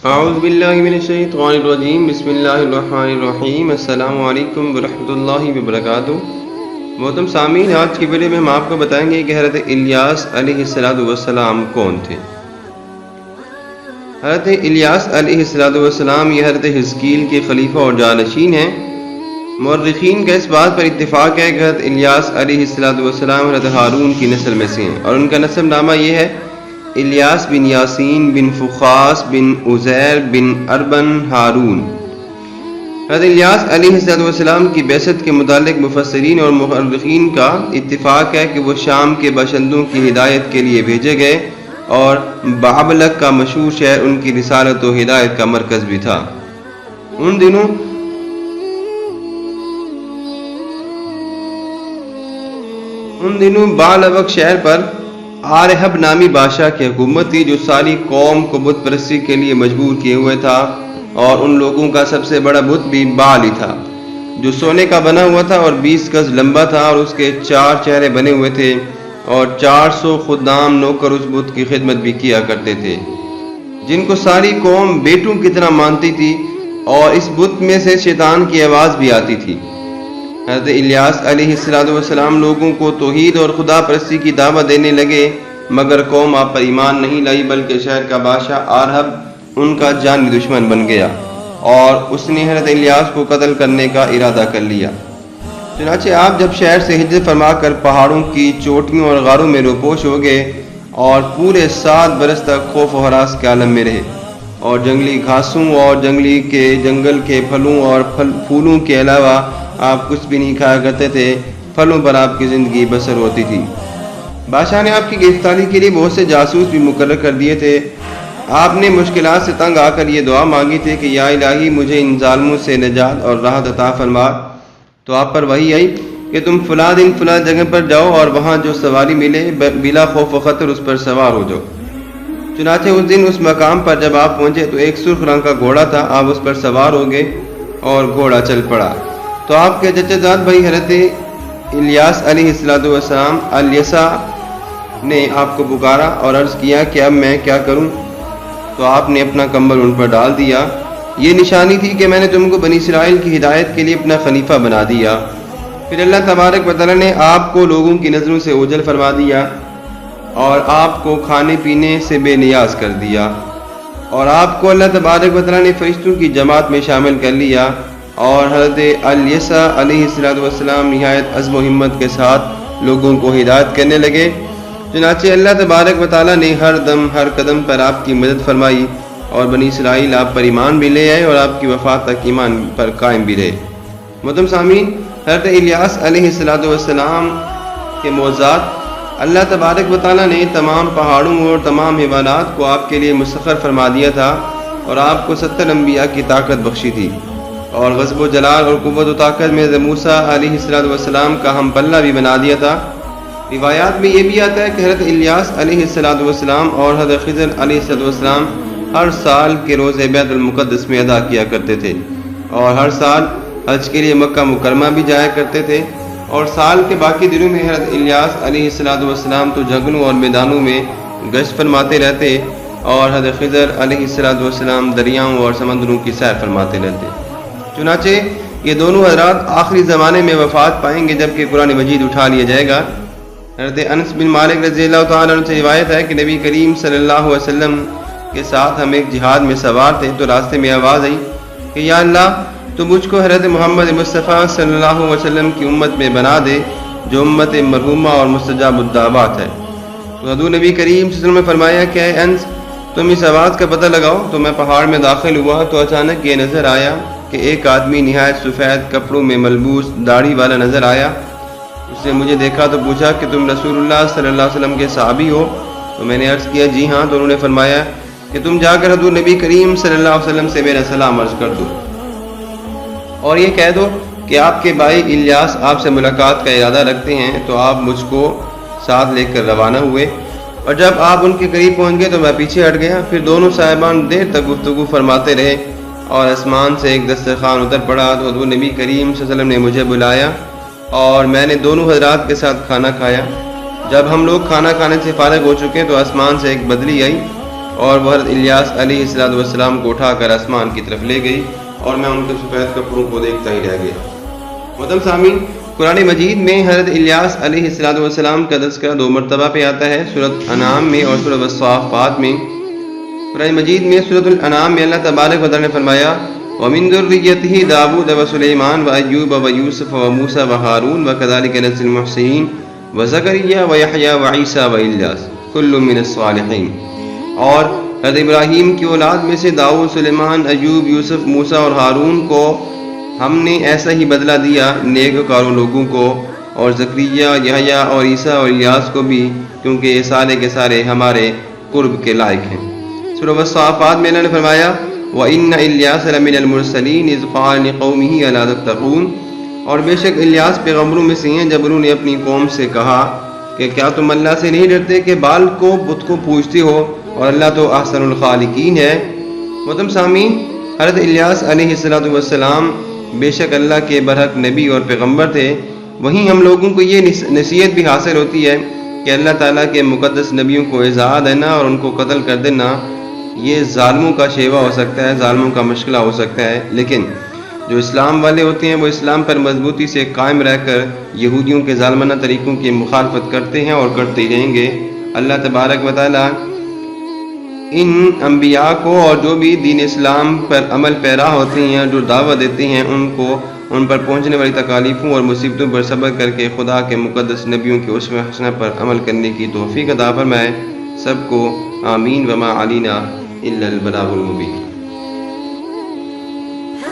اعوذ باللہ من الشیطان الرجیم، بسم اللہ الرحمن الرحیم۔ السلام علیکم ورحمۃ اللہ وبرکاتہ۔ محترم سامعین، آج کی ویڈیو میں ہم آپ کو بتائیں گے کہ حضرت الیاس علیہ السلام کون تھے۔ حضرت الیاس علیہ السلام یہ حضرت حزقیل کے خلیفہ اور جانشین ہیں۔ مورخین کا اس بات پر اتفاق ہے کہ حضرت الیاس علیہ السلام حضرت ہارون کی نسل میں سے ہیں، اور ان کا نسب نامہ یہ ہے: الیاس بن یاسین بن فخاس بن عزیر بن اربن ہارون۔ حضرت الیاس علیہ السلام کی بعثت کے متعلق مفسرین اور مورخین کا اتفاق ہے کہ وہ شام کے باشندوں کی ہدایت کے لیے بھیجے گئے، اور بابلک کا مشہور شہر ان کی رسالت و ہدایت کا مرکز بھی تھا۔ ان دنوں بالابک شہر پر آرہب نامی بادشاہ کی حکومت تھی، جو ساری قوم کو بت پرستی کے لیے مجبور کیے ہوئے تھا، اور ان لوگوں کا سب سے بڑا بت بھی بال ہی تھا، جو سونے کا بنا ہوا تھا اور 20 گز لمبا تھا، اور اس کے 4 چہرے بنے ہوئے تھے، اور 400 خدام نوکر اس بت کی خدمت بھی کیا کرتے تھے، جن کو ساری قوم بیٹوں کی طرح مانتی تھی، اور اس بت میں سے شیطان کی آواز بھی آتی تھی۔ حضرت الیاس علیہ السلام لوگوں کو توحید اور خدا پرستی کی دعوت دینے لگے، مگر قوم آپ پر ایمان نہیں لائی، بلکہ شہر کا بادشاہ آرہب ان کا جانی دشمن بن گیا، اور اس نے حضرت الیاس کو قتل کرنے کا ارادہ کر لیا۔ چنانچہ آپ جب شہر سے ہجرت فرما کر پہاڑوں کی چوٹیوں اور غاروں میں روپوش ہو گئے، اور پورے 7 برس تک خوف و ہراس کے عالم میں رہے، اور جنگلی گھاسوں اور جنگل کے پھلوں اور پھولوں کے علاوہ آپ کچھ بھی نہیں کھایا کرتے تھے، پھلوں پر آپ کی زندگی بسر ہوتی تھی۔ بادشاہ نے آپ کی گرفتاری کے لیے بہت سے جاسوس بھی مقرر کر دیے تھے۔ آپ نے مشکلات سے تنگ آ کر یہ دعا مانگی تھی کہ یا الہی، مجھے ان ظالموں سے نجات اور راحت عطا فرما۔ تو آپ پر وحی آئی کہ تم فلاں دن فلاں جگہ پر جاؤ، اور وہاں جو سواری ملے بلا خوف و خطر اس پر سوار ہو جاؤ۔ چنانچہ اس دن اس مقام پر جب آپ پہنچے تو ایک سرخ رنگ کا گھوڑا تھا، آپ اس پر سوار ہو گئے اور گھوڑا چل پڑا۔ تو آپ کے چچا زاد بھائی حضرت الیاس علیہ السلام الیسا نے آپ کو پکارا اور عرض کیا کہ اب میں کیا کروں؟ تو آپ نے اپنا کمبل ان پر ڈال دیا۔ یہ نشانی تھی کہ میں نے تم کو بنی اسرائیل کی ہدایت کے لیے اپنا خلیفہ بنا دیا۔ پھر اللہ تبارک و تعالیٰ نے آپ کو لوگوں کی نظروں سے اوجھل فرما دیا، اور آپ کو کھانے پینے سے بے نیاز کر دیا، اور آپ کو اللہ تبارک و تعالیٰ نے فرشتوں کی جماعت میں شامل کر لیا، اور حضرت الیسا علیہ السلام نہایت عزم و ہمت کے ساتھ لوگوں کو ہدایت کرنے لگے۔ چنانچہ اللہ تبارک و تعالیٰ نے ہر دم ہر قدم پر آپ کی مدد فرمائی، اور بنی اسرائیل آپ پر ایمان بھی لے آئے، اور آپ کی وفات تک ایمان پر قائم بھی رہے۔ محترم سامعین، حضرت الیاس علیہ السلام کے معجزات اللہ تبارک و تعالیٰ نے تمام پہاڑوں اور تمام حیوانات کو آپ کے لیے مسخر فرما دیا تھا، اور آپ کو 70 انبیاء کی طاقت بخشی تھی، اور غضب و جلال اور قوت و طاقت میں موسیٰ علیہ السلام کا ہم پلہ بھی بنا دیا تھا۔ روایات میں یہ بھی آتا ہے کہ حضرت الیاس علیہ السلام اور حضرت خضر علیہ السلام ہر سال کے روزے بیت المقدس میں ادا کیا کرتے تھے، اور ہر سال حج کے لیے مکہ مکرمہ بھی جایا کرتے تھے، اور سال کے باقی دنوں میں حضرت الیاس علیہ السلام تو جنگلوں اور میدانوں میں گشت فرماتے رہتے، اور حضرت خضر علیہ السلام دریاؤں اور سمندروں کی سیر فرماتے رہتے۔ چنانچہ یہ دونوں حضرات آخری زمانے میں وفات پائیں گے، جبکہ قرآن مجید اٹھا لیا جائے گا۔ حضرت انس بن مالک رضی اللہ تعالیٰ عنہ سے روایت ہے کہ نبی کریم صلی اللہ علیہ وسلم کے ساتھ ہم ایک جہاد میں سوار تھے، تو راستے میں آواز آئی کہ یا اللہ، تو مجھ کو حضرت محمد مصطفیٰ صلی اللہ علیہ وسلم کی امت میں بنا دے، جو امت مرحومہ اور مستجاب الدعوات ہے۔ تو حضور نبی کریم صلی اللہ علیہ وسلم نے فرمایا کہ اے انس، تم اس آواز کا پتہ لگاؤ۔ تو میں پہاڑ میں داخل ہوا تو اچانک یہ نظر آیا کہ ایک آدمی نہایت سفید کپڑوں میں ملبوس داڑھی والا نظر آیا۔ اس نے مجھے دیکھا تو پوچھا کہ تم رسول اللہ صلی اللہ علیہ وسلم کے صحابی ہو؟ تو میں نے عرض کیا جی ہاں۔ تو انہوں نے فرمایا کہ تم جا کر حضور نبی کریم صلی اللہ علیہ وسلم سے میرا سلام عرض کر دو، اور یہ کہہ دو کہ آپ کے بھائی الیاس آپ سے ملاقات کا ارادہ رکھتے ہیں۔ تو آپ مجھ کو ساتھ لے کر روانہ ہوئے، اور جب آپ ان کے قریب پہنچ گئے تو میں پیچھے ہٹ گیا۔ پھر دونوں صاحبان دیر تک گفتگو فرماتے رہے، اور آسمان سے ایک دسترخوان اتر پڑا۔ تو حضور نبی کریم صلی اللہ علیہ وسلم نے مجھے بلایا، اور میں نے دونوں حضرات کے ساتھ کھانا کھایا۔ جب ہم لوگ کھانا کھانے سے فارغ ہو چکے تو آسمان سے ایک بدلی آئی، اور وہ حضرت الیاس علیہ السلام کو اٹھا کر آسمان کی طرف لے گئی اور میں ان کے سفید کپڑوں کو دیکھتا ہی رہ گیا۔ محترم سامعین، قرآن مجید میں حضرت الیاس علیہ السلام کا تذکرہ 2 مرتبہ پہ آتا ہے، سورۃ انعام میں اور سورۃ الصافات میں۔ قرآن مجید میں سورۃ الانعام میں اللہ تبارک و تعالیٰ نے فرمایا وَمِن ذُرِّيَّتِهِ داؤد وسليمان وأيوب ويوسف وموسى وهارون وكذلك نجزي المحسنين وزكريا ويحيى وعيسى وإلياس كل من الصالحين۔ اور حضرت ابراہیم کی اولاد میں سے داؤد، سلیمان، ایوب، یوسف، موسیٰ اور ہارون کو ہم نے ایسا ہی بدلہ دیا نیکوکاروں لوگوں کو، اور زکریا، یحییٰ اور عیسیٰ اور الیاس کو بھی، کیونکہ یہ سارے کے سارے ہمارے قرب کے لائق ہیں۔ سورۃ الصافات میں اللہ نے فرمایا وَإِنَّ إِلْيَاسَ لَمِنَ الْمُرْسَلِينَ إِذْ قَالَ لِقَوْمِهِ أَلَا تَتَّقُونَ، اور بے شک الیاس پیغمبروں میں سے ہیں جب انہوں نے اپنی قوم سے کہا کہ کیا تم اللہ سے نہیں ڈرتے کہ بال کو بت کو پوجتے ہو، اور اللہ تو احسن الخالقین ہے۔ محترم سامعین، حضرت الیاس علیہ السلام بے شک اللہ کے برحق نبی اور پیغمبر تھے، وہیں ہم لوگوں کو یہ نصیحت بھی حاصل ہوتی ہے کہ اللہ تعالیٰ کے مقدس نبیوں کو ایذا دینا اور ان کو قتل کر دینا یہ ظالموں کا شیوا ہو سکتا ہے، ظالموں کا مشغلہ ہو سکتا ہے، لیکن جو اسلام والے ہوتے ہیں وہ اسلام پر مضبوطی سے قائم رہ کر یہودیوں کے ظالمانہ طریقوں کی مخالفت کرتے ہیں اور کرتے ہی رہیں گے۔ اللہ تبارک و تعالیٰ ان انبیاء کو اور جو بھی دین اسلام پر عمل پیرا ہوتے ہیں، جو دعوت دیتے ہیں، ان پر پہنچنے والی تکالیفوں اور مصیبتوں پر صبر کر کے خدا کے مقدس نبیوں کے اسوہ حسنہ پر عمل کرنے کی توفیق عطا فرمائے۔ سب کو آمین۔ وما علینا الا البلاغ المبین۔